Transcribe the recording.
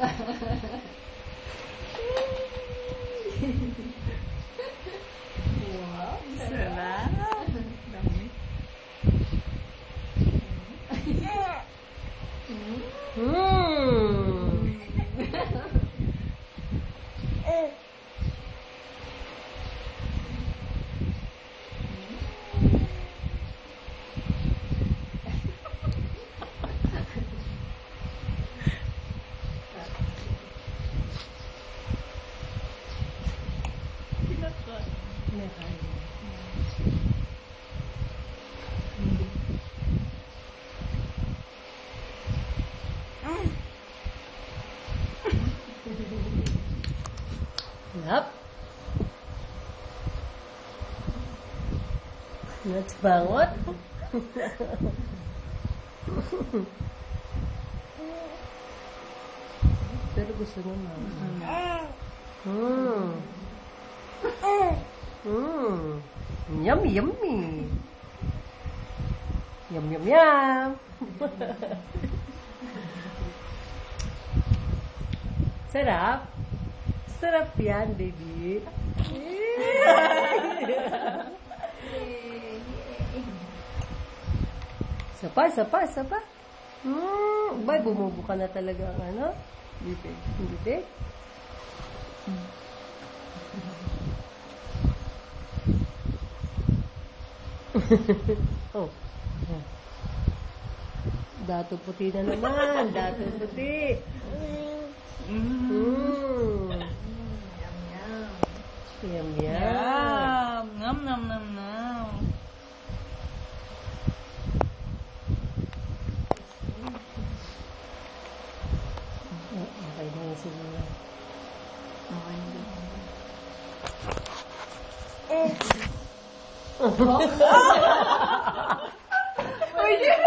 Wow. Sarap. Dami. Yep. Nuts bangot. Pero gusto naman. Yummy, yummy. Yum, yum, yum. Sarap. Sarap yan, baby. Sapa, sapa, sapa. Bay, bumubo ka na talaga ang ano? Bibig. Bibig. Oh. Dato puti na naman. Dato puti. Yum, yum. Yum. Nom, nom, nom, nom. Okay na yun siguro. Okay na. Oh, yeah.